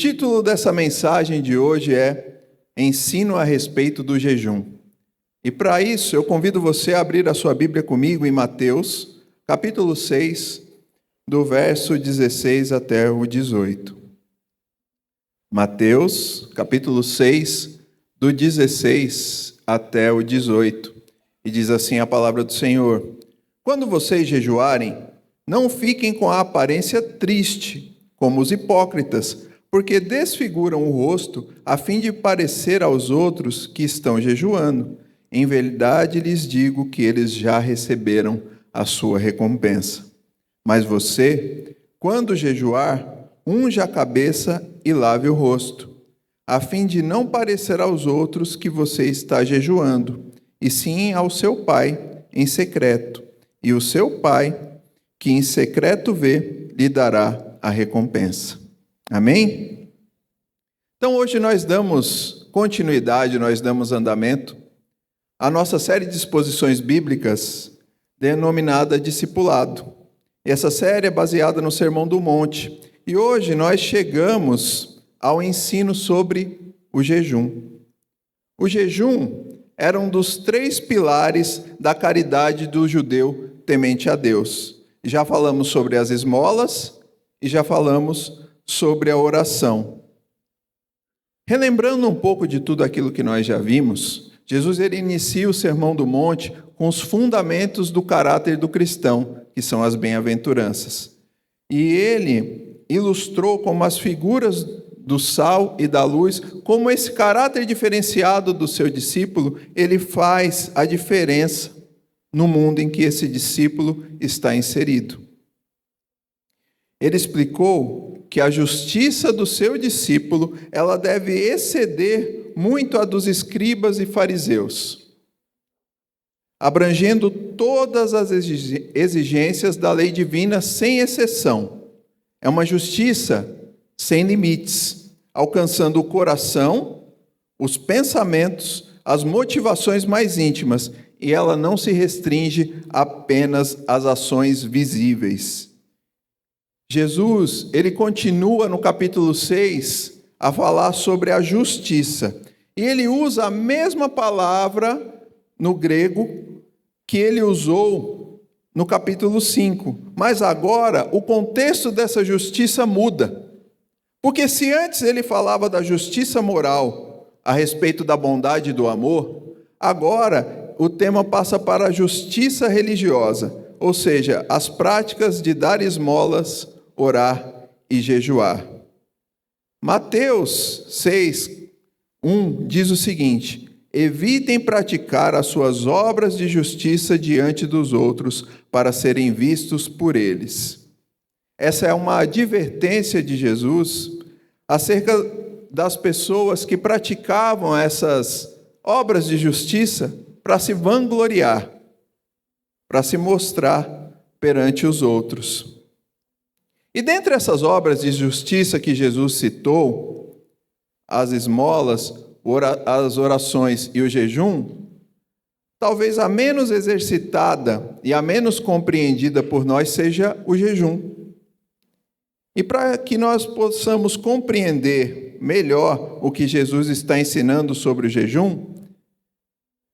título dessa mensagem de hoje é Ensino a respeito do jejum. E para isso, eu convido você a abrir a sua Bíblia comigo em Mateus, capítulo 6, do verso 16 até o 18. Mateus, capítulo 6, do 16 até o 18. E diz assim a palavra do Senhor: Quando vocês jejuarem, não fiquem com a aparência triste, como os hipócritas, porque desfiguram o rosto a fim de parecer aos outros que estão jejuando. Em verdade lhes digo que eles já receberam a sua recompensa. Mas você, quando jejuar, unja a cabeça e lave o rosto, a fim de não parecer aos outros que você está jejuando, e sim ao seu Pai em secreto. E o seu Pai, que em secreto vê, lhe dará a recompensa. Amém? Então hoje nós damos continuidade, nós damos andamento à nossa série de exposições bíblicas denominada Discipulado. E essa série é baseada no Sermão do Monte. E hoje nós chegamos ao ensino sobre o jejum. O jejum era um dos 3 pilares da caridade do judeu temente a Deus. Já falamos sobre as esmolas e já falamos sobre a oração. Relembrando um pouco de tudo aquilo que nós já vimos, Jesus ele inicia o Sermão do Monte com os fundamentos do caráter do cristão, que são as bem-aventuranças. E ele ilustrou como as figuras do sal e da luz, como esse caráter diferenciado do seu discípulo, ele faz a diferença no mundo em que esse discípulo está inserido. Ele explicou que a justiça do seu discípulo, ela deve exceder muito a dos escribas e fariseus, abrangendo todas as exigências da lei divina sem exceção. É uma justiça sem limites, alcançando o coração, os pensamentos, as motivações mais íntimas, e ela não se restringe apenas às ações visíveis. Jesus, ele continua no capítulo 6 a falar sobre a justiça. E ele usa a mesma palavra no grego que ele usou no capítulo 5. Mas agora o contexto dessa justiça muda. Porque se antes ele falava da justiça moral a respeito da bondade e do amor, agora o tema passa para a justiça religiosa, ou seja, as práticas de dar esmolas, orar e jejuar. Mateus 6:1 diz o seguinte: evitem praticar as suas obras de justiça diante dos outros para serem vistos por eles. Essa é uma advertência de Jesus acerca das pessoas que praticavam essas obras de justiça para se vangloriar, para se mostrar perante os outros. E dentre essas obras de justiça que Jesus citou, as esmolas, as orações e o jejum, talvez a menos exercitada e a menos compreendida por nós seja o jejum. E para que nós possamos compreender melhor o que Jesus está ensinando sobre o jejum,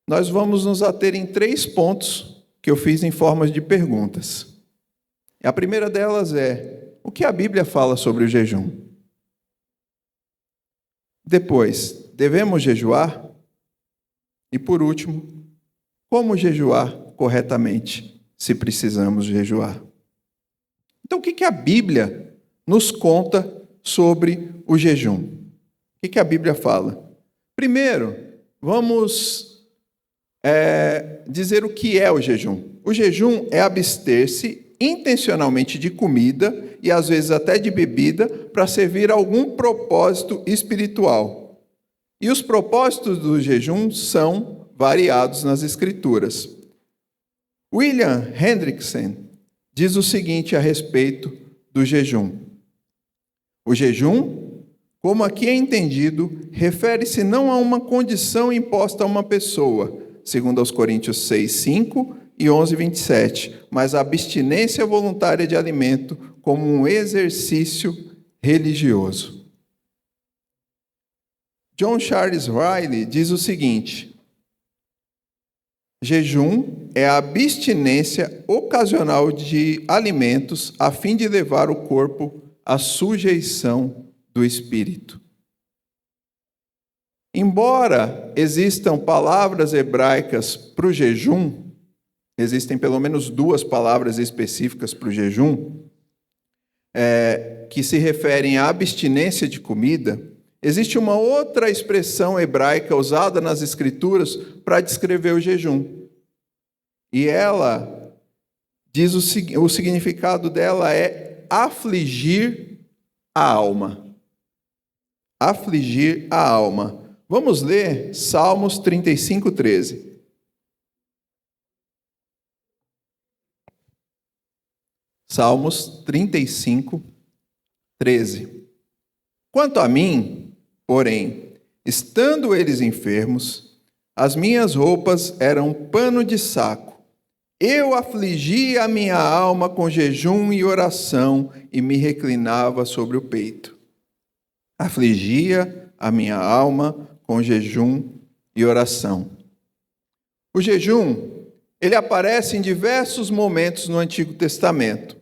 nós vamos nos ater em 3 pontos que eu fiz em formas de perguntas. A primeira delas é: o que a Bíblia fala sobre o jejum? Depois, devemos jejuar? E por último, como jejuar corretamente, se precisamos jejuar? Então, o que a Bíblia nos conta sobre o jejum? O que a Bíblia fala? Primeiro, vamos dizer o que é o jejum. O jejum é abster-se intencionalmente de comida e às vezes até de bebida para servir a algum propósito espiritual. E os propósitos do jejum são variados nas Escrituras. William Hendrickson diz o seguinte a respeito do jejum: o jejum, como aqui é entendido, refere-se não a uma condição imposta a uma pessoa, segundo aos Coríntios 6:5 e 11:27, mas a abstinência voluntária de alimento como um exercício religioso. John Charles Riley diz o seguinte: jejum é a abstinência ocasional de alimentos a fim de levar o corpo à sujeição do espírito. Embora existam palavras hebraicas para o jejum, existem pelo menos 2 palavras específicas para o jejum, que se referem à abstinência de comida, existe uma outra expressão hebraica usada nas Escrituras para descrever o jejum. E ela diz o significado dela é afligir a alma. Afligir a alma. Vamos ler Salmos 35, 13. Salmos 35, 13. Quanto a mim, porém, estando eles enfermos, as minhas roupas eram pano de saco. Eu afligia a minha alma com jejum e oração e me reclinava sobre o peito. Afligia a minha alma com jejum e oração. O jejum, ele aparece em diversos momentos no Antigo Testamento.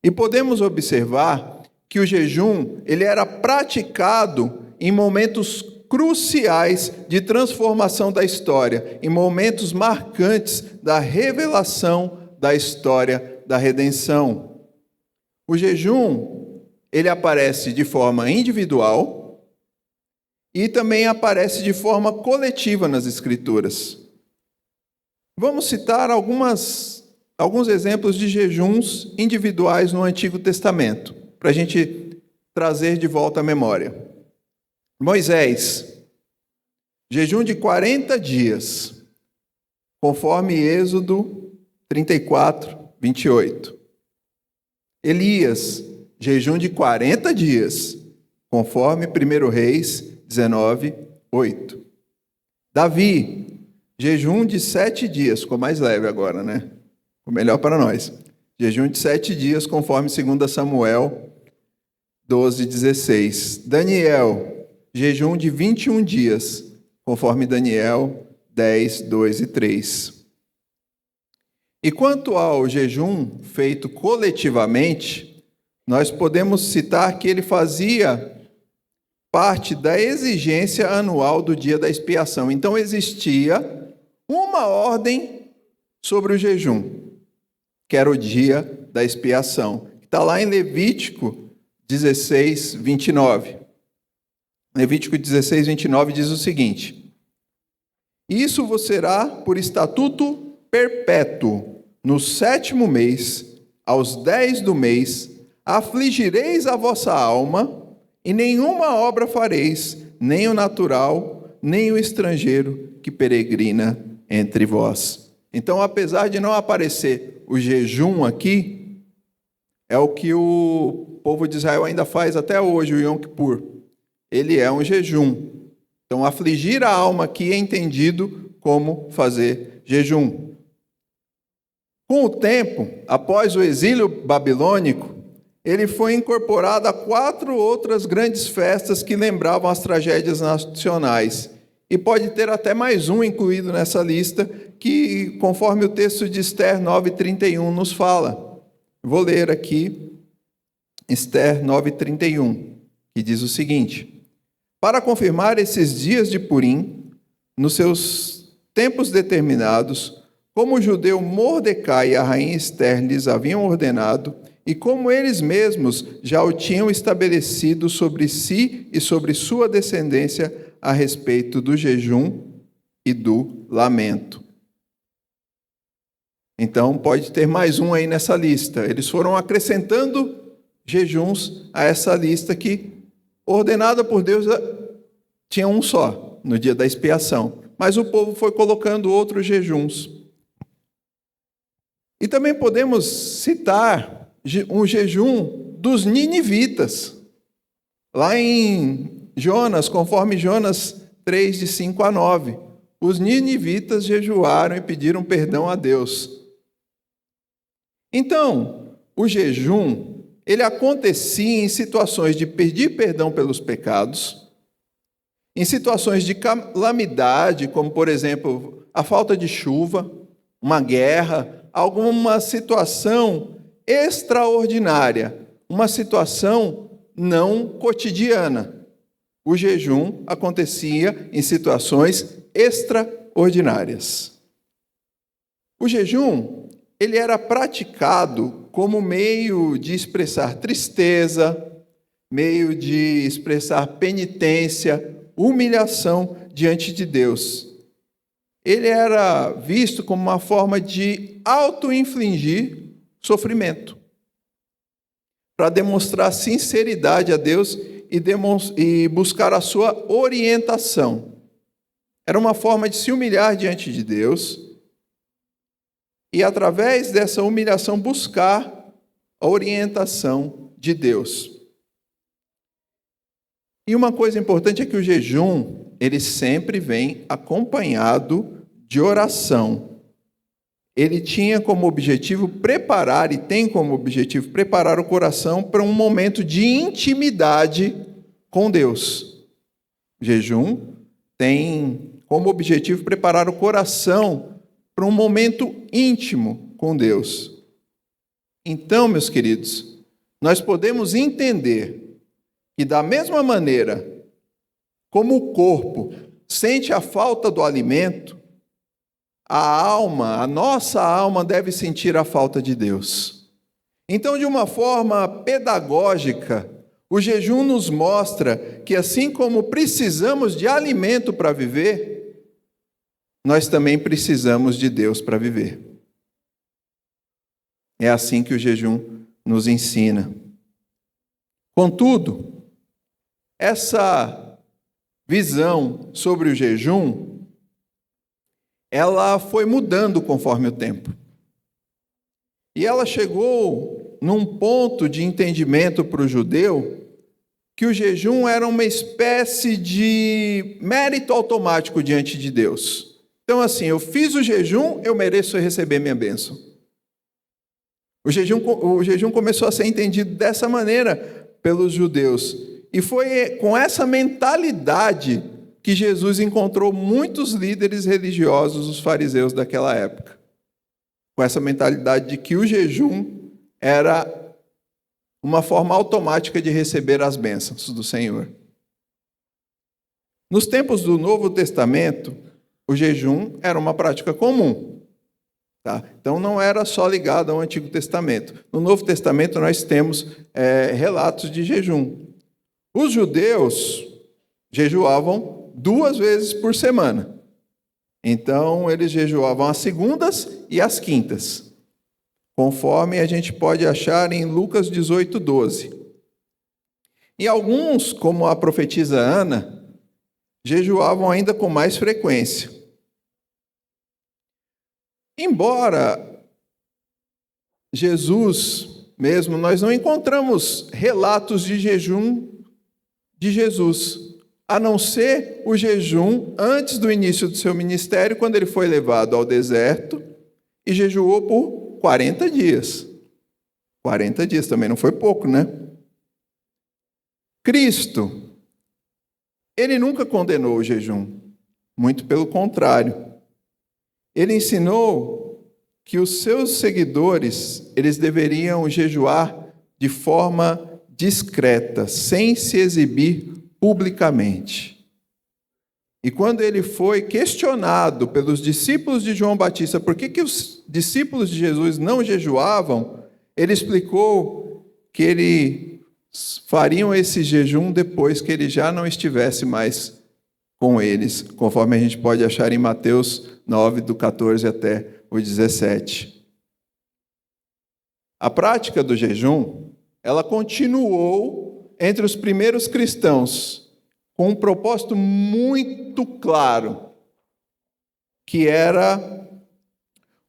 E podemos observar que o jejum, ele era praticado em momentos cruciais de transformação da história, em momentos marcantes da revelação da história da redenção. O jejum, ele aparece de forma individual e também aparece de forma coletiva nas Escrituras. Vamos citar alguns exemplos de jejuns individuais no Antigo Testamento, para a gente trazer de volta à memória. Moisés, jejum de 40 dias, conforme Êxodo 34, 28. Elias, jejum de 40 dias, conforme 1 Reis 19, 8. Davi, jejum de 7 dias, ficou mais leve agora, né? Ficou melhor para nós. Jejum de 7 dias, conforme 2 Samuel 12, 16. Daniel, jejum de 21 dias, conforme Daniel 10, 2 e 3. E quanto ao jejum feito coletivamente, nós podemos citar que ele fazia parte da exigência anual do dia da expiação. Então existia uma ordem sobre o jejum, que era o dia da expiação. Está lá em Levítico 16, 29. Levítico 16, 29 diz o seguinte: isso vos será por estatuto perpétuo. No 7º mês, aos 10 do mês, afligireis a vossa alma, e nenhuma obra fareis, nem o natural, nem o estrangeiro que peregrina entre vós. Então, apesar de não aparecer o jejum aqui, é o que o povo de Israel ainda faz até hoje, o Yom Kippur. Ele é um jejum. Então, afligir a alma aqui é entendido como fazer jejum. Com o tempo, após o exílio babilônico, ele foi incorporado a 4 outras grandes festas que lembravam as tragédias nacionais. E pode ter até mais um incluído nessa lista, que, conforme o texto de Esther 9:31 nos fala. Vou ler aqui Esther 9:31, que diz o seguinte: para confirmar esses dias de Purim, nos seus tempos determinados, como o judeu Mordecai e a rainha Esther lhes haviam ordenado, e como eles mesmos já o tinham estabelecido sobre si e sobre sua descendência a respeito do jejum e do lamento. Então, pode ter mais um aí nessa lista. Eles foram acrescentando jejuns a essa lista que, ordenada por Deus, tinha um só, no dia da expiação. Mas o povo foi colocando outros jejuns. E também podemos citar um jejum dos ninivitas, lá em Jonas, conforme Jonas 3, de 5 a 9. Os ninivitas jejuaram e pediram perdão a Deus. Então, o jejum, ele acontecia em situações de pedir perdão pelos pecados Em situações de calamidade, como, por exemplo, a falta de chuva, uma guerra, alguma situação extraordinária, uma situação não cotidiana. O jejum acontecia em situações extraordinárias. O jejum, ele era praticado como meio de expressar tristeza, meio de expressar penitência, humilhação diante de Deus. Ele era visto como uma forma de auto-infligir sofrimento, para demonstrar sinceridade a Deus e buscar a sua orientação. Era uma forma de se humilhar diante de Deus e, através dessa humilhação, buscar a orientação de Deus. E uma coisa importante é que o jejum, ele sempre vem acompanhado de oração. Ele tinha como objetivo preparar, e tem como objetivo preparar o coração para um momento de intimidade com Deus. O jejum tem como objetivo preparar o coração para um momento íntimo com Deus. Então, meus queridos, nós podemos entender que, da mesma maneira como o corpo sente a falta do alimento, a nossa alma deve sentir a falta de Deus. Então, de uma forma pedagógica, o jejum nos mostra que, assim como precisamos de alimento para viver, nós também precisamos de Deus para viver. É assim que o jejum nos ensina. Contudo, essa visão sobre o jejum, ela foi mudando conforme o tempo. E ela chegou num ponto de entendimento para o judeu que o jejum era uma espécie de mérito automático diante de Deus. Então, assim, eu fiz o jejum, eu mereço receber minha bênção. O jejum começou a ser entendido dessa maneira pelos judeus. E foi com essa mentalidade que Jesus encontrou muitos líderes religiosos, os fariseus daquela época. Com essa mentalidade de que o jejum era uma forma automática de receber as bênçãos do Senhor. Nos tempos do Novo Testamento, o jejum era uma prática comum. Tá? Então não era só ligado ao Antigo Testamento. No Novo Testamento nós temos relatos de jejum. Os judeus jejuavam 2 vezes por semana. Então, eles jejuavam às segundas e às quintas, conforme a gente pode achar em Lucas 18:12. E alguns, como a profetisa Ana, jejuavam ainda com mais frequência. Embora Jesus mesmo, nós não encontramos relatos de jejum de Jesus, a não ser o jejum antes do início do seu ministério, quando ele foi levado ao deserto e jejuou por 40 dias. 40 dias também não foi pouco, né? Cristo, ele nunca condenou o jejum, muito pelo contrário. Ele ensinou que os seus seguidores, eles deveriam jejuar de forma discreta, sem se exibir publicamente. E quando ele foi questionado pelos discípulos de João Batista por que os discípulos de Jesus não jejuavam, ele explicou que eles fariam esse jejum depois que ele já não estivesse mais com eles, conforme a gente pode achar em Mateus 9, do 14 até o 17. A prática do jejum, ela continuou entre os primeiros cristãos com um propósito muito claro, que era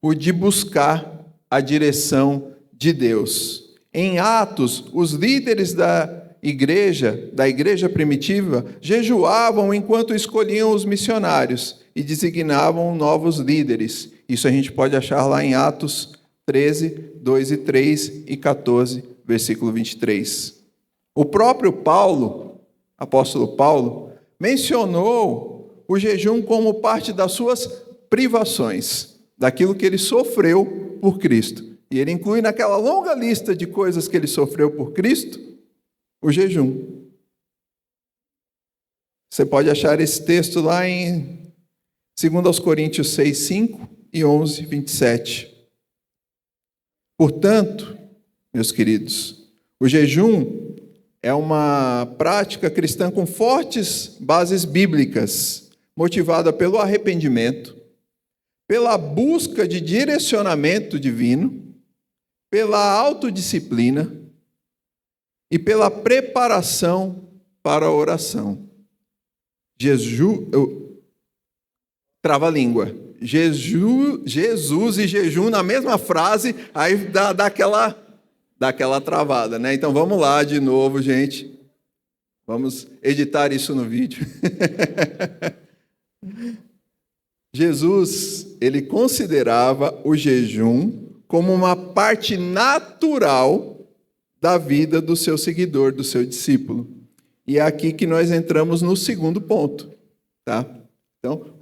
o de buscar a direção de Deus. Em Atos, os líderes da igreja primitiva, jejuavam enquanto escolhiam os missionários e designavam novos líderes. Isso a gente pode achar lá em Atos 13, 2 e 3 e 14, versículo 23. O próprio Paulo, apóstolo Paulo, mencionou o jejum como parte das suas privações, daquilo que ele sofreu por Cristo. E ele inclui naquela longa lista de coisas que ele sofreu por Cristo, o jejum. Você pode achar esse texto lá em 2 Coríntios 6, 5 e 11, 27. Portanto, meus queridos, o jejum é uma prática cristã com fortes bases bíblicas, motivada pelo arrependimento, pela busca de direcionamento divino, pela autodisciplina e pela preparação para a oração. Trava-língua. Jesus e jejum na mesma frase, aí dá aquela travada, né? Então vamos lá de novo, gente. Vamos editar isso no vídeo. Jesus, ele considerava o jejum como uma parte natural da vida do seu seguidor, do seu discípulo. E é aqui que nós entramos no segundo ponto, tá? Então,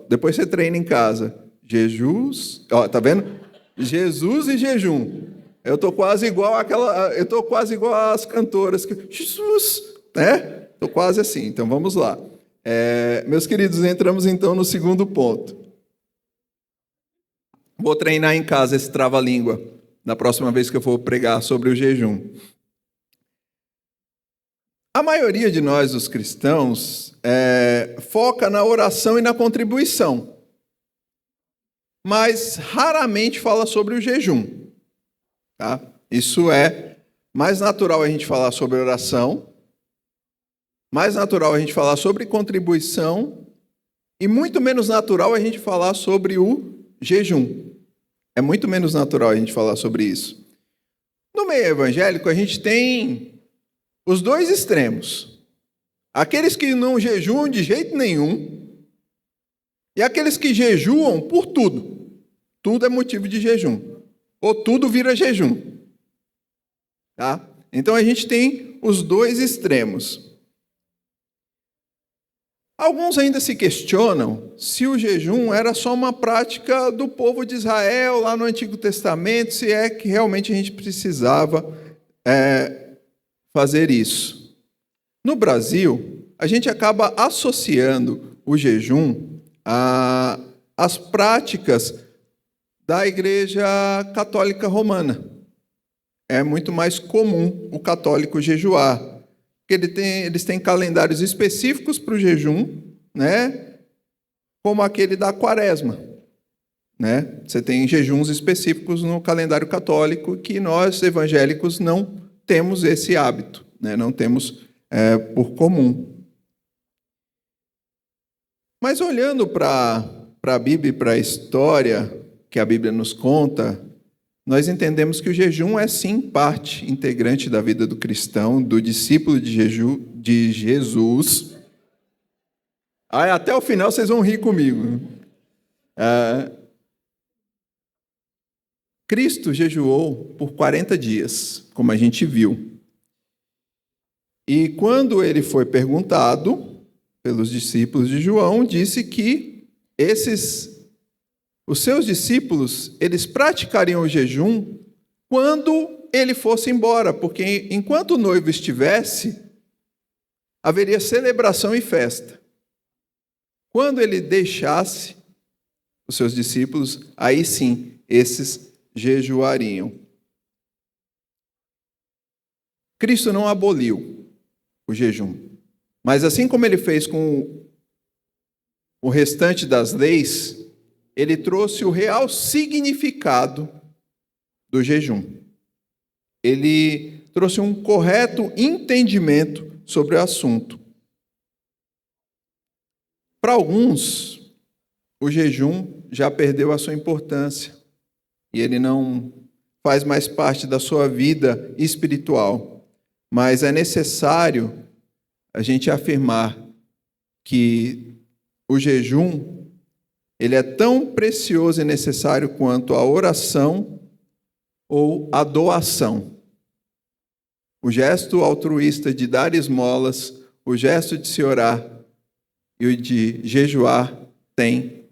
depois você treina em casa. Jesus, tá vendo? Jesus e jejum. Eu tô quase igual às cantoras que Jesus, né? Tô quase assim. Então vamos lá. Meus queridos, entramos então no segundo ponto. Vou treinar em casa esse trava-língua na próxima vez que eu for pregar sobre o jejum. A maioria de nós, os cristãos, foca na oração e na contribuição, mas raramente fala sobre o jejum. Tá? Isso é mais natural a gente falar sobre oração, mais natural a gente falar sobre contribuição e muito menos natural a gente falar sobre o jejum. É muito menos natural a gente falar sobre isso. No meio evangélico, a gente tem os dois extremos. Aqueles que não jejuam de jeito nenhum e aqueles que jejuam por tudo. Tudo é motivo de jejum. Ou tudo vira jejum. Tá? Então a gente tem os dois extremos. Alguns ainda se questionam se o jejum era só uma prática do povo de Israel lá no Antigo Testamento, se é que realmente a gente precisava fazer isso. No Brasil, a gente acaba associando o jejum às práticas da Igreja Católica Romana. É muito mais comum o católico jejuar, porque eles têm calendários específicos para o jejum, né? Como aquele da Quaresma. Né? Você tem jejuns específicos no calendário católico que nós, evangélicos, não temos esse hábito, né? Não temos por comum. Mas olhando para a Bíblia e para a história que a Bíblia nos conta, nós entendemos que o jejum é sim parte integrante da vida do cristão, do discípulo de Jesus. Até o final vocês vão rir comigo. Cristo jejuou por 40 dias, como a gente viu. E quando ele foi perguntado pelos discípulos de João, disse que os seus discípulos, eles praticariam o jejum quando ele fosse embora, porque enquanto o noivo estivesse, haveria celebração e festa. Quando ele deixasse os seus discípulos, aí sim, esses jejuariam. Cristo não aboliu o jejum, mas assim como ele fez com o restante das leis, ele trouxe o real significado do jejum. Ele trouxe um correto entendimento sobre o assunto. Para alguns, o jejum já perdeu a sua importância e ele não faz mais parte da sua vida espiritual. Mas é necessário a gente afirmar que o jejum ele é tão precioso e necessário quanto a oração ou a doação. O gesto altruísta de dar esmolas, o gesto de se orar, e o de jejuar tem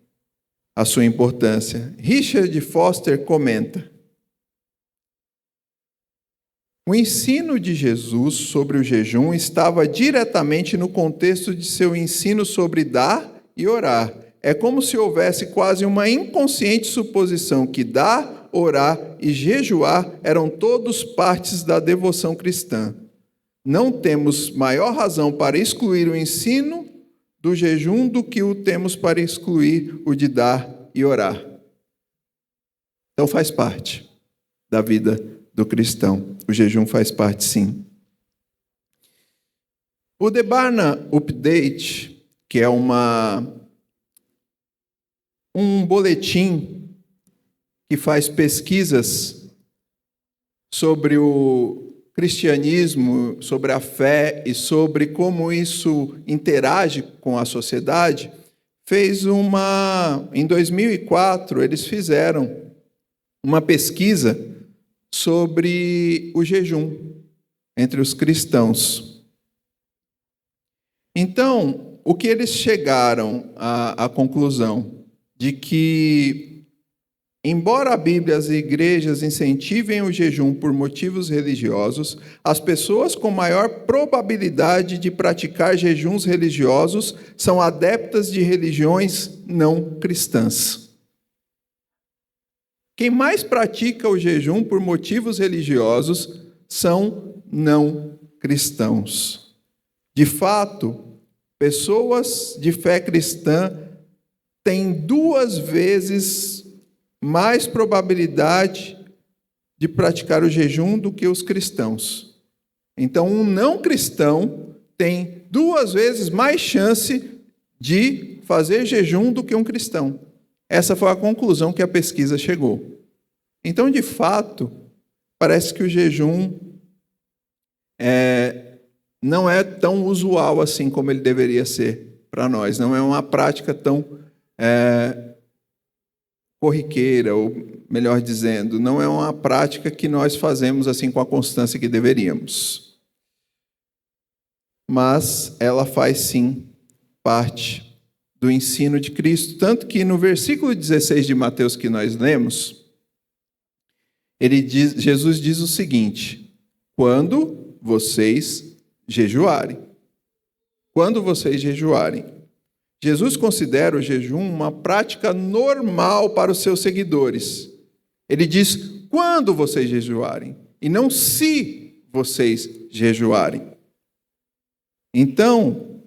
a sua importância. Richard Foster comenta: o ensino de Jesus sobre o jejum estava diretamente no contexto de seu ensino sobre dar e orar. É como se houvesse quase uma inconsciente suposição que dar, orar e jejuar eram todos partes da devoção cristã. Não temos maior razão para excluir o ensino do jejum do que o temos para excluir o de dar e orar. Então faz parte da vida do cristão. O jejum faz parte, sim. O The Barna Update, que é um boletim que faz pesquisas sobre o cristianismo, sobre a fé e sobre como isso interage com a sociedade, em 2004, eles fizeram uma pesquisa sobre o jejum entre os cristãos. Então, o que eles chegaram à conclusão de que, embora a Bíblia e as igrejas incentivem o jejum por motivos religiosos, as pessoas com maior probabilidade de praticar jejuns religiosos são adeptas de religiões não cristãs. Quem mais pratica o jejum por motivos religiosos são não cristãos. De fato, pessoas de fé cristã têm 2 vezes mais probabilidade de praticar o jejum do que os cristãos. Então, um não cristão tem 2 vezes mais chance de fazer jejum do que um cristão. Essa foi a conclusão que a pesquisa chegou. Então, de fato, parece que o jejum não é tão usual assim como ele deveria ser para nós. Não é uma prática tão corriqueira, ou melhor dizendo, não é uma prática que nós fazemos assim com a constância que deveríamos. Mas ela faz sim parte do ensino de Cristo, tanto que no versículo 16 de Mateus que nós lemos, Jesus diz o seguinte: quando vocês jejuarem. Quando vocês jejuarem. Jesus considera o jejum uma prática normal para os seus seguidores. Ele diz quando vocês jejuarem, e não se vocês jejuarem. Então,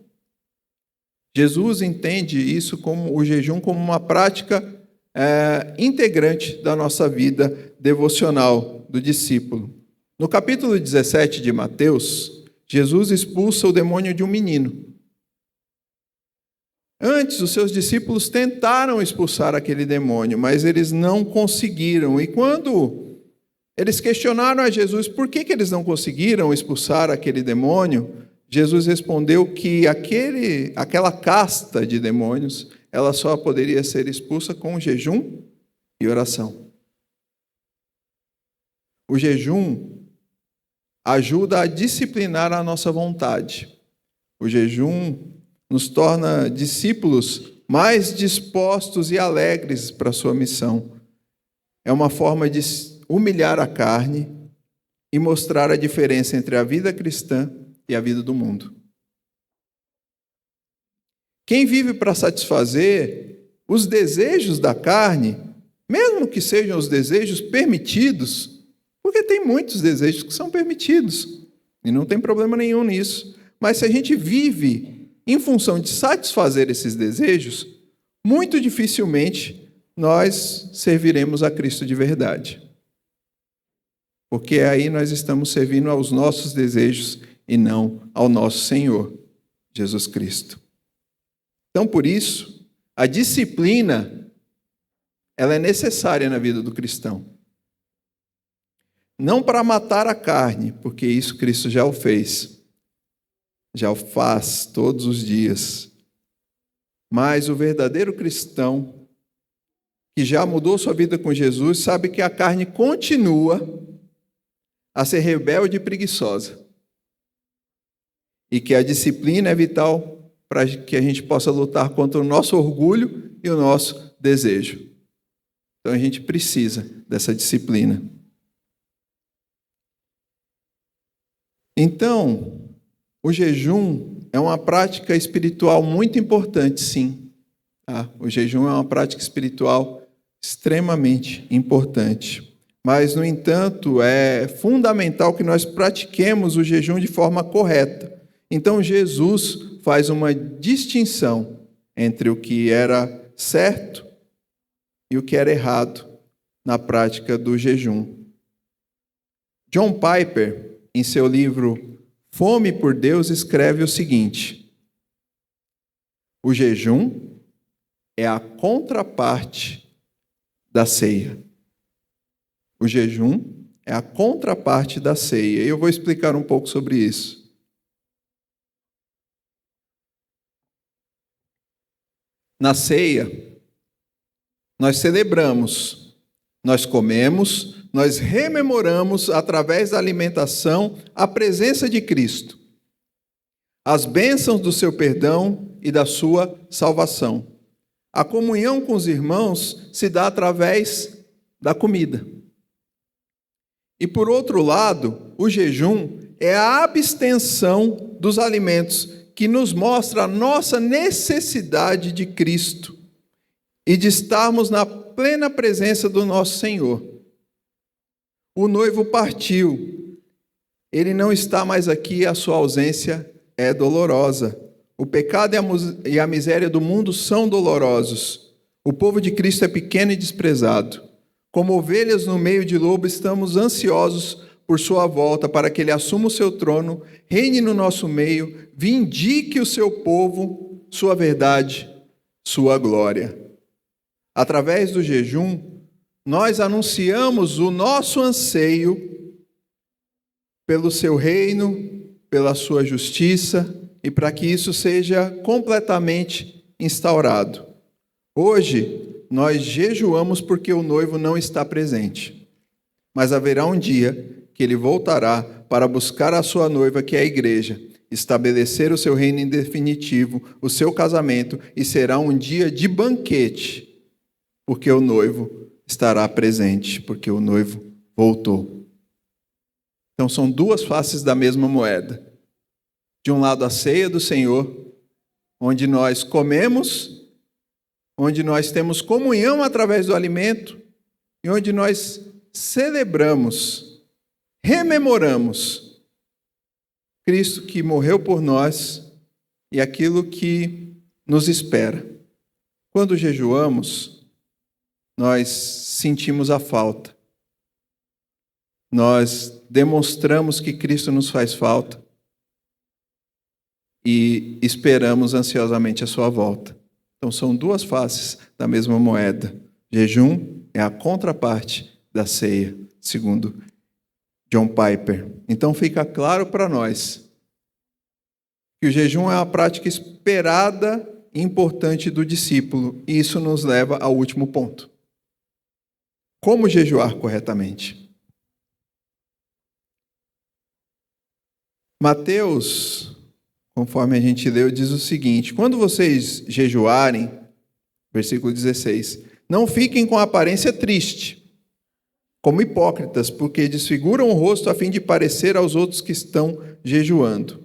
Jesus entende isso como o jejum como uma prática integrante da nossa vida devocional do discípulo. No capítulo 17 de Mateus, Jesus expulsa o demônio de um menino. Antes, os seus discípulos tentaram expulsar aquele demônio, mas eles não conseguiram. E quando eles questionaram a Jesus por que eles não conseguiram expulsar aquele demônio, Jesus respondeu que aquela casta de demônios, ela só poderia ser expulsa com jejum e oração. O jejum ajuda a disciplinar a nossa vontade. O jejum nos torna discípulos mais dispostos e alegres para a sua missão. É uma forma de humilhar a carne e mostrar a diferença entre a vida cristã e a vida do mundo. Quem vive para satisfazer os desejos da carne, mesmo que sejam os desejos permitidos, porque tem muitos desejos que são permitidos, e não tem problema nenhum nisso, mas se a gente vive em função de satisfazer esses desejos, muito dificilmente nós serviremos a Cristo de verdade. Porque aí nós estamos servindo aos nossos desejos e não ao nosso Senhor, Jesus Cristo. Então, por isso, a disciplina, ela é necessária na vida do cristão. Não para matar a carne, porque isso Cristo já o fez. Já o faz todos os dias. Mas o verdadeiro cristão, que já mudou sua vida com Jesus, sabe que a carne continua a ser rebelde e preguiçosa. E que a disciplina é vital para que a gente possa lutar contra o nosso orgulho e o nosso desejo. Então a gente precisa dessa disciplina. Então, o jejum é uma prática espiritual muito importante, sim. O jejum é uma prática espiritual extremamente importante. Mas, no entanto, é fundamental que nós pratiquemos o jejum de forma correta. Então, Jesus faz uma distinção entre o que era certo e o que era errado na prática do jejum. John Piper, em seu livro Fome por Deus, escreve o seguinte: o jejum é a contraparte da ceia. O jejum é a contraparte da ceia. E eu vou explicar um pouco sobre isso. Na ceia, nós celebramos, nós comemos, nós rememoramos, através da alimentação, a presença de Cristo, as bênçãos do seu perdão e da sua salvação. A comunhão com os irmãos se dá através da comida. E, por outro lado, o jejum é a abstenção dos alimentos que nos mostra a nossa necessidade de Cristo e de estarmos na plena presença do nosso Senhor. O noivo partiu. Ele não está mais aqui, a sua ausência é dolorosa. O pecado e a miséria do mundo são dolorosos. O povo de Cristo é pequeno e desprezado. Como ovelhas no meio de lobo, estamos ansiosos por sua volta, para que ele assuma o seu trono, reine no nosso meio, vindique o seu povo, sua verdade, sua glória. Através do jejum, nós anunciamos o nosso anseio pelo seu reino, pela sua justiça, e para que isso seja completamente instaurado. Hoje, nós jejuamos porque o noivo não está presente. Mas haverá um dia que ele voltará para buscar a sua noiva, que é a igreja, estabelecer o seu reino em definitivo, o seu casamento, e será um dia de banquete, porque o noivo estará presente, porque o noivo voltou. Então são duas faces da mesma moeda. De um lado, a ceia do Senhor, onde nós comemos, onde nós temos comunhão através do alimento, e onde nós celebramos, rememoramos Cristo que morreu por nós e aquilo que nos espera. Quando jejuamos, nós sentimos a falta. Nós demonstramos que Cristo nos faz falta e esperamos ansiosamente a sua volta. Então são duas faces da mesma moeda. Jejum é a contraparte da ceia, segundo John Piper. Então fica claro para nós que o jejum é uma prática esperada e importante do discípulo, e isso nos leva ao último ponto. Como jejuar corretamente? Mateus, conforme a gente leu, diz o seguinte: quando vocês jejuarem, versículo 16, não fiquem com aparência triste, como hipócritas, porque desfiguram o rosto a fim de parecer aos outros que estão jejuando.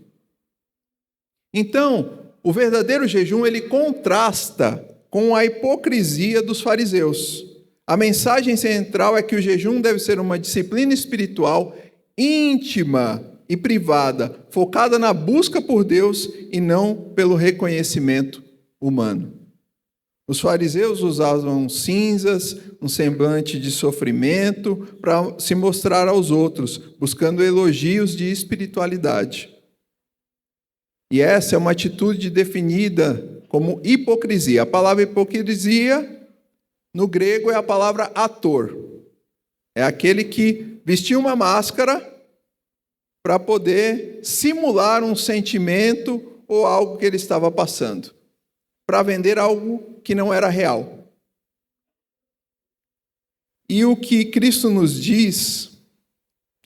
Então, o verdadeiro jejum, ele contrasta com a hipocrisia dos fariseus. A mensagem central é que o jejum deve ser uma disciplina espiritual íntima e privada, focada na busca por Deus e não pelo reconhecimento humano. Os fariseus usavam cinzas, um semblante de sofrimento para se mostrar aos outros, buscando elogios de espiritualidade. E essa é uma atitude definida como hipocrisia. A palavra hipocrisia, no grego, é a palavra ator. É aquele que vestiu uma máscara para poder simular um sentimento ou algo que ele estava passando, para vender algo que não era real. E o que Cristo nos diz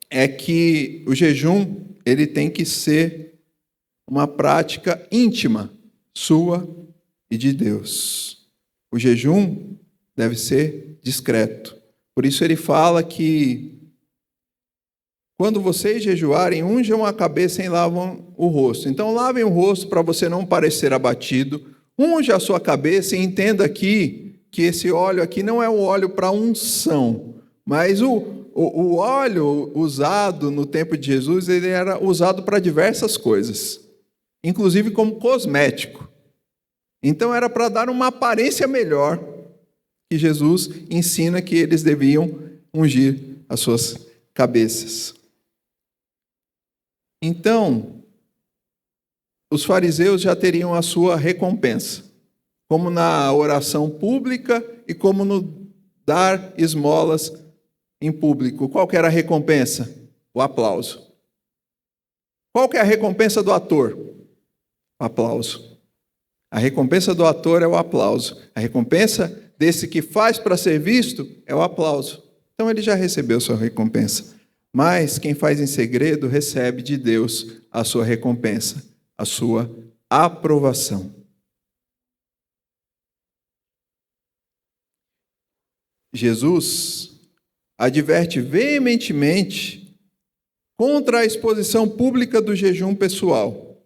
é que o jejum, ele tem que ser uma prática íntima, sua e de Deus. O jejum deve ser discreto. Por isso ele fala que quando vocês jejuarem, unjam a cabeça e lavam o rosto. Então lavem o rosto para você não parecer abatido. Unja a sua cabeça e entenda aqui que esse óleo aqui não é o óleo para unção, mas o óleo usado no tempo de Jesus, ele era usado para diversas coisas, inclusive como cosmético. Então era para dar uma aparência melhor, que Jesus ensina que eles deviam ungir as suas cabeças. Então, os fariseus já teriam a sua recompensa, como na oração pública e como no dar esmolas em público. Qual que era a recompensa? O aplauso. Qual que é a recompensa do ator? O aplauso. A recompensa do ator é o aplauso. A recompensa desse que faz para ser visto é o aplauso. Então ele já recebeu sua recompensa. Mas quem faz em segredo recebe de Deus a sua recompensa, a sua aprovação. Jesus adverte veementemente contra a exposição pública do jejum pessoal.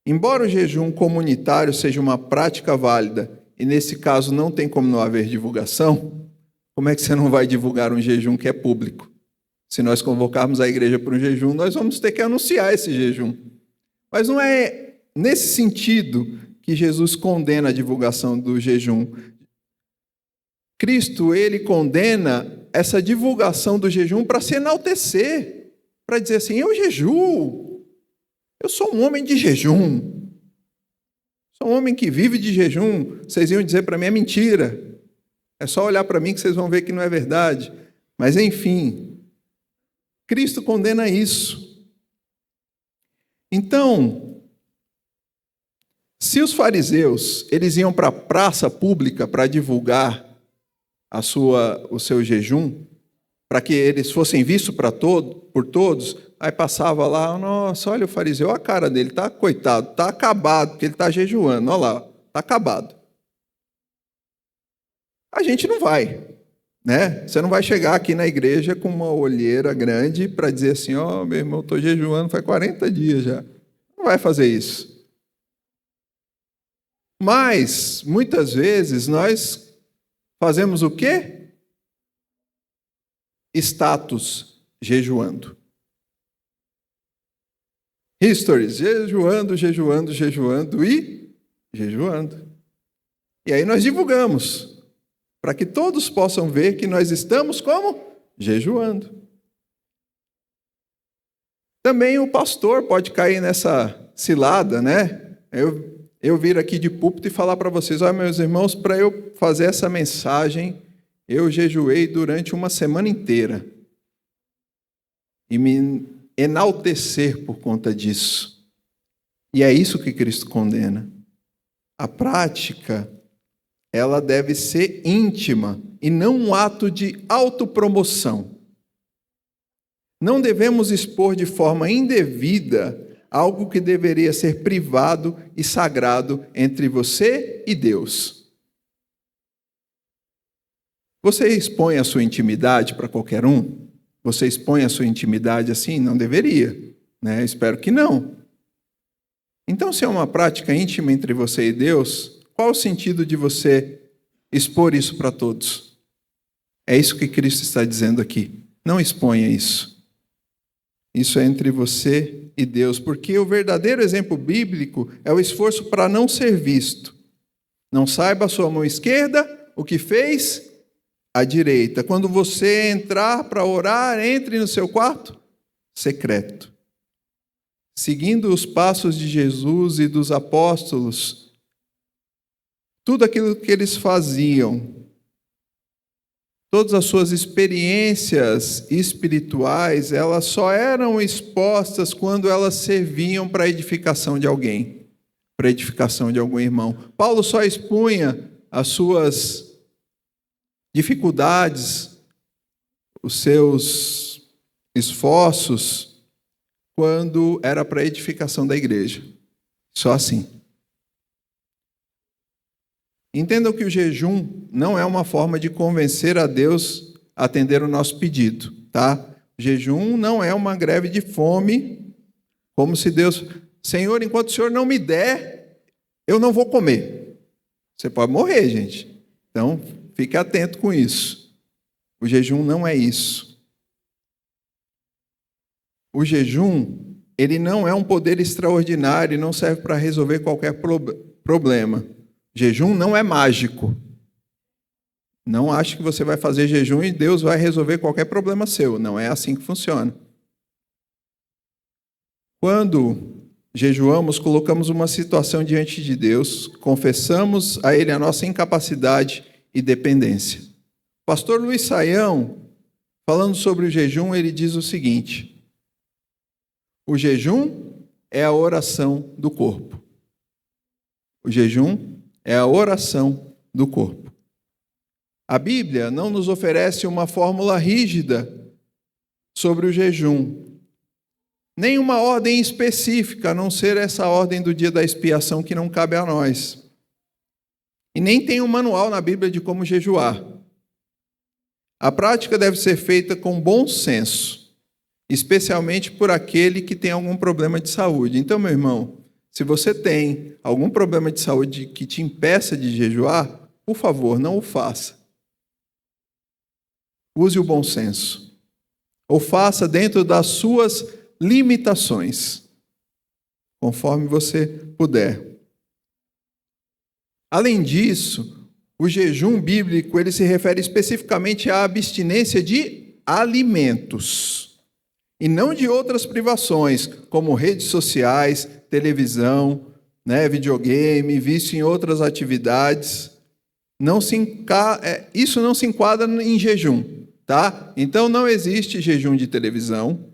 Embora o jejum comunitário seja uma prática válida, e nesse caso não tem como não haver divulgação, como é que você não vai divulgar um jejum que é público? Se nós convocarmos a igreja para um jejum, nós vamos ter que anunciar esse jejum. Mas não é nesse sentido que Jesus condena a divulgação do jejum. Cristo, ele condena essa divulgação do jejum para se enaltecer, para dizer assim, eu jejuo, eu sou um homem de jejum, sou um homem que vive de jejum. Vocês iam dizer para mim, é mentira, é só olhar para mim que vocês vão ver que não é verdade. Mas enfim, Cristo condena isso. Então, se os fariseus eles iam para a praça pública para divulgar o seu jejum, para que eles fossem vistos por todos, aí passava lá, nossa, olha o fariseu, olha a cara dele, está coitado, está acabado, porque ele está jejuando, olha lá, está acabado. A gente não vai, né? Você não vai chegar aqui na igreja com uma olheira grande para dizer assim, ó, meu irmão, estou jejuando faz 40 dias já. Não vai fazer isso. Mas, muitas vezes, nós fazemos o quê? Status jejuando. Stories, jejuando e jejuando. E aí nós divulgamos, para que todos possam ver que nós estamos como? Jejuando. Também o pastor pode cair nessa cilada, né? Eu vir aqui de púlpito e falar para vocês, olha, meus irmãos, para eu fazer essa mensagem, eu jejuei durante uma semana inteira. E me enaltecer por conta disso. E é isso que Cristo condena. A prática, ela deve ser íntima e não um ato de autopromoção. Não devemos expor de forma indevida algo que deveria ser privado e sagrado entre você e Deus. Você expõe a sua intimidade para qualquer um? Você expõe a sua intimidade assim? Não deveria, né? Espero que não. Então, se é uma prática íntima entre você e Deus, qual o sentido de você expor isso para todos? É isso que Cristo está dizendo aqui. Não exponha isso. Isso é entre você e Deus, porque o verdadeiro exemplo bíblico é o esforço para não ser visto. Não saiba a sua mão esquerda o que fez a direita. Quando você entrar para orar, entre no seu quarto secreto. Seguindo os passos de Jesus e dos apóstolos, tudo aquilo que eles faziam, todas as suas experiências espirituais, elas só eram expostas quando elas serviam para a edificação de alguém, para a edificação de algum irmão. Paulo só expunha as suas dificuldades, os seus esforços, quando era para a edificação da igreja. Só assim. Entendam que o jejum não é uma forma de convencer a Deus a atender o nosso pedido, tá? Jejum não é uma greve de fome, como se Deus... Senhor, enquanto o Senhor não me der, eu não vou comer. Você pode morrer, gente. Então, fique atento com isso. O jejum não é isso. O jejum, ele não é um poder extraordinário e não serve para resolver qualquer problema. Jejum não é mágico. Não ache que você vai fazer jejum e Deus vai resolver qualquer problema seu. Não é assim que funciona. Quando jejuamos, colocamos uma situação diante de Deus, confessamos a Ele a nossa incapacidade e dependência. Pastor Luiz Saião, falando sobre o jejum, ele diz o seguinte: o jejum é a oração do corpo. O jejum é a oração do corpo. A Bíblia não nos oferece uma fórmula rígida sobre o jejum, nem uma ordem específica, a não ser essa ordem do dia da expiação que não cabe a nós. E nem tem um manual na Bíblia de como jejuar. A prática deve ser feita com bom senso, especialmente por aquele que tem algum problema de saúde. Então, meu irmão, se você tem algum problema de saúde que te impeça de jejuar, por favor, não o faça. Use o bom senso. Ou faça dentro das suas limitações, conforme você puder. Além disso, o jejum bíblico ele se refere especificamente à abstinência de alimentos e não de outras privações, como redes sociais, televisão, videogame, vício em outras atividades. Isso não se enquadra em jejum, tá? Então não existe jejum de televisão,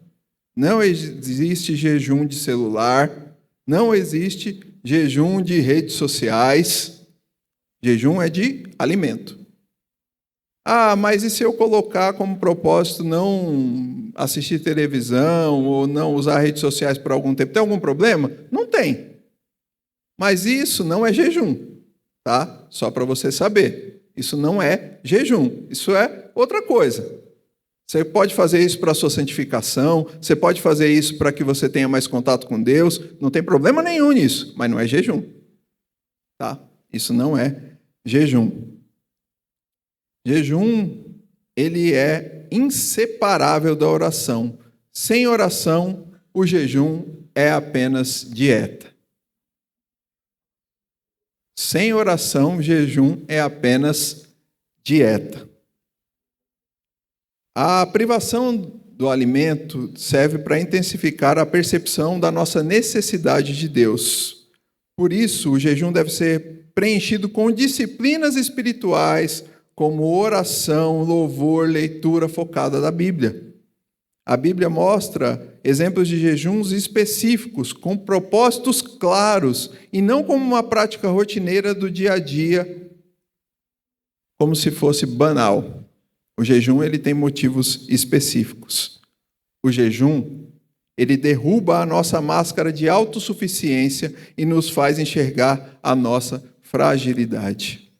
não existe jejum de celular, não existe jejum de redes sociais. Jejum é de alimento. Ah, mas e se eu colocar como propósito não assistir televisão ou não usar redes sociais por algum tempo? Tem algum problema? Não tem. Mas isso não é jejum, tá? Só para você saber. Isso não é jejum. Isso é outra coisa. Você pode fazer isso para a sua santificação, você pode fazer isso para que você tenha mais contato com Deus, não tem problema nenhum nisso, mas não é jejum. Tá? Isso não é jejum. Jejum, ele é inseparável da oração. Sem oração, o jejum é apenas dieta. Sem oração, jejum é apenas dieta. A privação do alimento serve para intensificar a percepção da nossa necessidade de Deus. Por isso, o jejum deve ser preenchido com disciplinas espirituais, como oração, louvor, leitura focada da Bíblia. A Bíblia mostra exemplos de jejuns específicos, com propósitos claros, e não como uma prática rotineira do dia a dia, como se fosse banal. O jejum ele tem motivos específicos. O jejum ele derruba a nossa máscara de autossuficiência e nos faz enxergar a nossa fragilidade.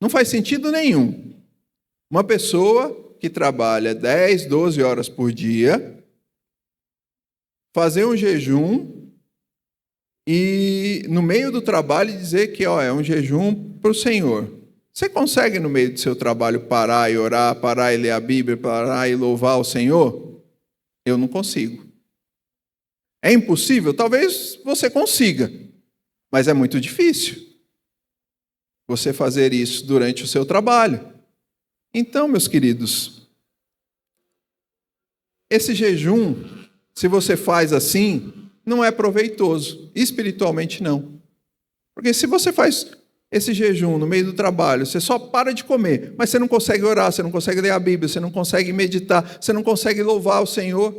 Não faz sentido nenhum uma pessoa que trabalha 10, 12 horas por dia fazer um jejum e no meio do trabalho dizer que é um jejum para o Senhor. Você consegue, no meio do seu trabalho, parar e orar, parar e ler a Bíblia, parar e louvar o Senhor? Eu não consigo. É impossível? Talvez você consiga, mas é muito difícil você fazer isso durante o seu trabalho. Então, meus queridos, esse jejum, se você faz assim, não é proveitoso. Espiritualmente, não. Porque se você faz esse jejum no meio do trabalho, você só para de comer, mas você não consegue orar, você não consegue ler a Bíblia, você não consegue meditar, você não consegue louvar o Senhor.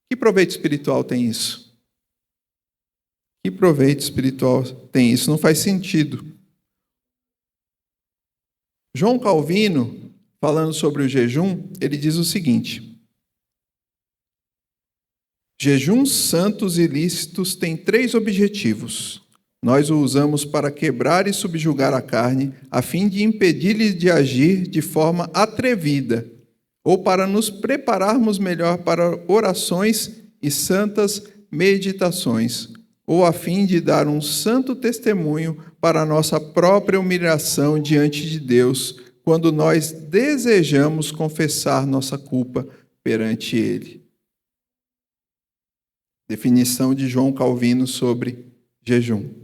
Que proveito espiritual tem isso? Que proveito espiritual tem isso? Não faz sentido. João Calvino, falando sobre o jejum, ele diz o seguinte: jejuns santos e lícitos têm 3 objetivos. nós o usamos para quebrar e subjugar a carne, a fim de impedir-lhe de agir de forma atrevida, ou para nos prepararmos melhor para orações e santas meditações, ou a fim de dar um santo testemunho para a nossa própria humilhação diante de Deus, quando nós desejamos confessar nossa culpa perante Ele. Definição de João Calvino sobre jejum.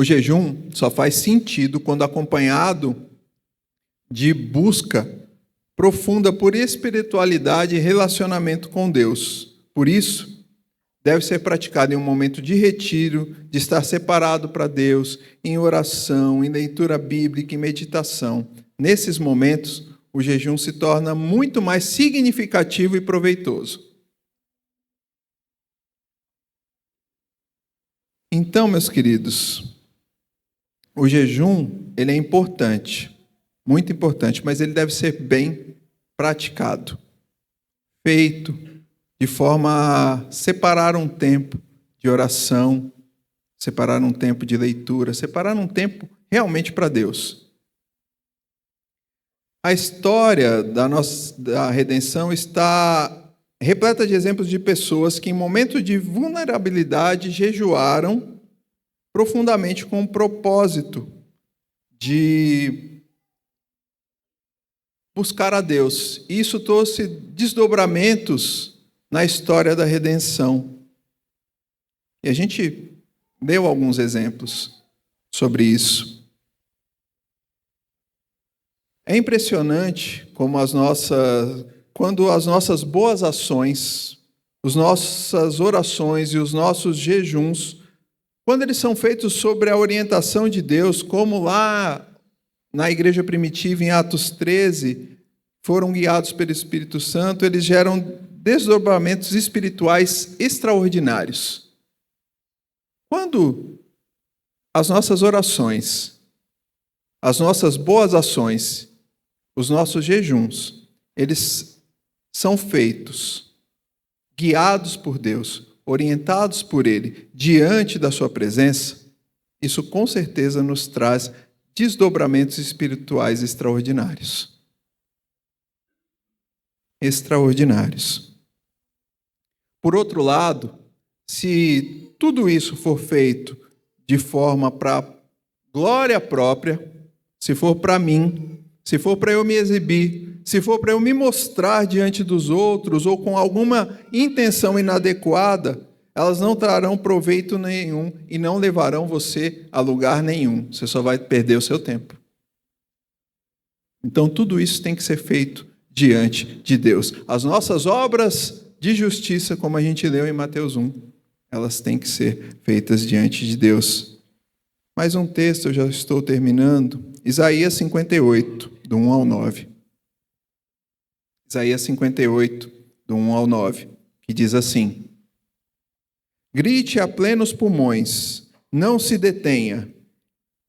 O jejum só faz sentido quando acompanhado de busca profunda por espiritualidade e relacionamento com Deus. Por isso, deve ser praticado em um momento de retiro, de estar separado para Deus, em oração, em leitura bíblica e meditação. Nesses momentos, o jejum se torna muito mais significativo e proveitoso. Então, meus queridos, o jejum, ele é importante, muito importante, mas ele deve ser bem praticado, feito de forma a separar um tempo de oração, separar um tempo de leitura, separar um tempo realmente para Deus. A história da redenção está repleta de exemplos de pessoas que, em momentos de vulnerabilidade, jejuaram profundamente com o propósito de buscar a Deus. Isso trouxe desdobramentos na história da redenção. E a gente deu alguns exemplos sobre isso. É impressionante como quando as nossas boas ações, as nossas orações e os nossos jejuns, quando eles são feitos sobre a orientação de Deus, como lá na igreja primitiva, em Atos 13, foram guiados pelo Espírito Santo, eles geram desdobramentos espirituais extraordinários. Quando as nossas orações, as nossas boas ações, os nossos jejuns, eles são feitos, guiados por Deus, orientados por Ele, diante da sua presença, isso com certeza nos traz desdobramentos espirituais extraordinários. Extraordinários. Por outro lado, se tudo isso for feito de forma para glória própria, se for para mim, se for para eu me exibir, se for para eu me mostrar diante dos outros ou com alguma intenção inadequada, elas não trarão proveito nenhum e não levarão você a lugar nenhum. Você só vai perder o seu tempo. Então, tudo isso tem que ser feito diante de Deus. As nossas obras de justiça, como a gente leu em Mateus 1, elas têm que ser feitas diante de Deus. Mais um texto, eu já estou terminando. Isaías 58, do 1 ao 9. Isaías 58, do 1 ao 9, que diz assim: Grite a plenos pulmões, não se detenha.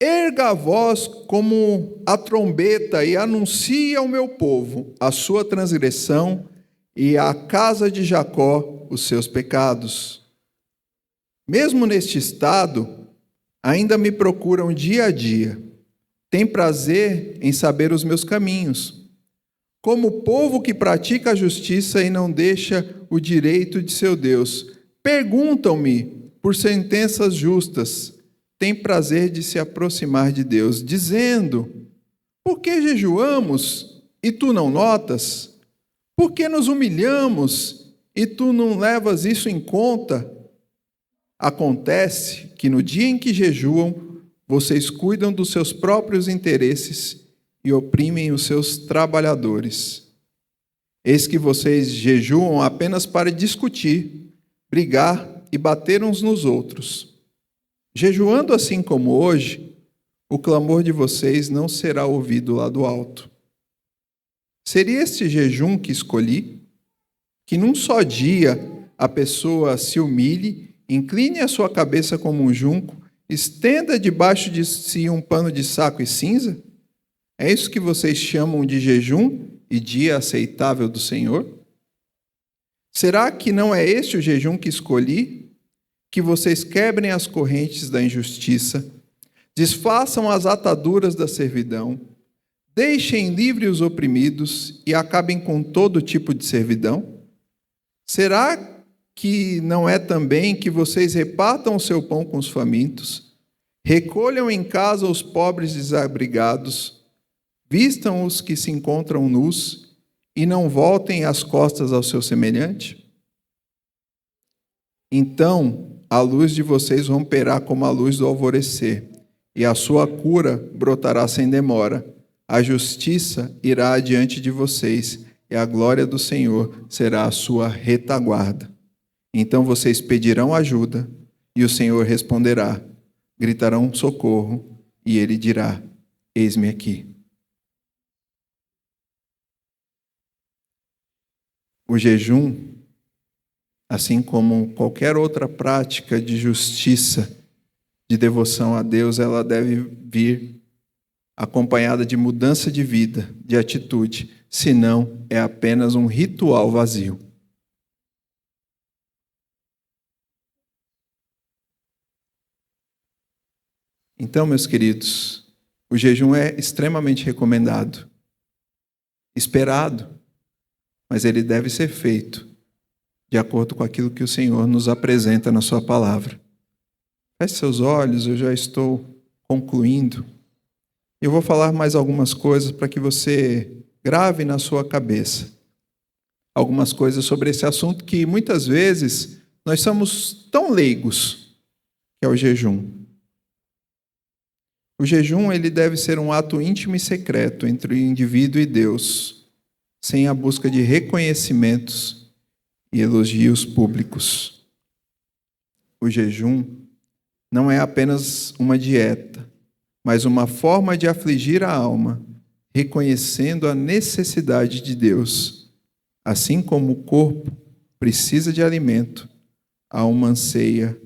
Erga a voz como a trombeta e anuncie ao meu povo a sua transgressão e à casa de Jacó os seus pecados. Mesmo neste estado, ainda me procuram dia a dia. Tem prazer em saber os meus caminhos. Como o povo que pratica a justiça e não deixa o direito de seu Deus. Perguntam-me por sentenças justas. Tem prazer de se aproximar de Deus, dizendo: por que jejuamos e tu não notas? Por que nos humilhamos e tu não levas isso em conta? Acontece que no dia em que jejuam, vocês cuidam dos seus próprios interesses e oprimem os seus trabalhadores. Eis que vocês jejuam apenas para discutir, brigar e bater uns nos outros. Jejuando assim como hoje, o clamor de vocês não será ouvido lá do alto. Seria este jejum que escolhi? Que num só dia a pessoa se humilhe, incline a sua cabeça como um junco, estenda debaixo de si um pano de saco e cinza? É isso que vocês chamam de jejum e dia aceitável do Senhor? Será que não é este o jejum que escolhi? Que vocês quebrem as correntes da injustiça, desfaçam as ataduras da servidão, deixem livres os oprimidos e acabem com todo tipo de servidão? Será que não é também que vocês repartam o seu pão com os famintos, recolham em casa os pobres desabrigados, vistam os que se encontram nus e não voltem as costas ao seu semelhante? Então a luz de vocês romperá como a luz do alvorecer, e a sua cura brotará sem demora. A justiça irá adiante de vocês, e a glória do Senhor será a sua retaguarda. Então vocês pedirão ajuda, e o Senhor responderá. Gritarão socorro, e ele dirá: eis-me aqui. O jejum, assim como qualquer outra prática de justiça, de devoção a Deus, ela deve vir acompanhada de mudança de vida, de atitude, senão é apenas um ritual vazio. Então, meus queridos, o jejum é extremamente recomendado, esperado, mas ele deve ser feito de acordo com aquilo que o Senhor nos apresenta na sua palavra. Feche seus olhos, eu já estou concluindo. Eu vou falar mais algumas coisas para que você grave na sua cabeça. Algumas coisas sobre esse assunto que muitas vezes nós somos tão leigos, que é o jejum. O jejum ele deve ser um ato íntimo e secreto entre o indivíduo e Deus, sem a busca de reconhecimentos e elogios públicos. O jejum não é apenas uma dieta, mas uma forma de afligir a alma, reconhecendo a necessidade de Deus. Assim como o corpo precisa de alimento, a alma anseia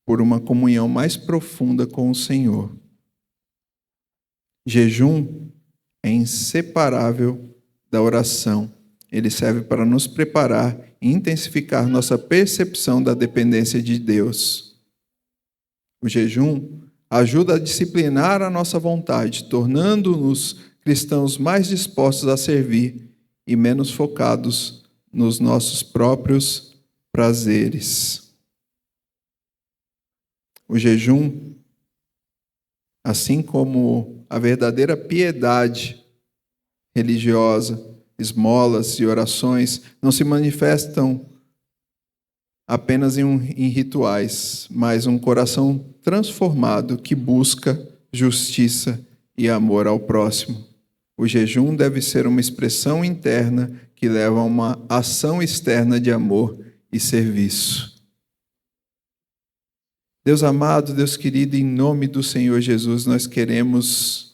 por uma comunhão mais profunda com o Senhor. Jejum é inseparável da oração. Ele serve para nos preparar e intensificar nossa percepção da dependência de Deus. O jejum ajuda a disciplinar a nossa vontade, tornando-nos cristãos mais dispostos a servir e menos focados nos nossos próprios prazeres. O jejum, assim como a verdadeira piedade religiosa, esmolas e orações, não se manifestam apenas em rituais, mas um coração transformado que busca justiça e amor ao próximo. O jejum deve ser uma expressão interna que leva a uma ação externa de amor e serviço. Deus amado, Deus querido, em nome do Senhor Jesus, nós queremos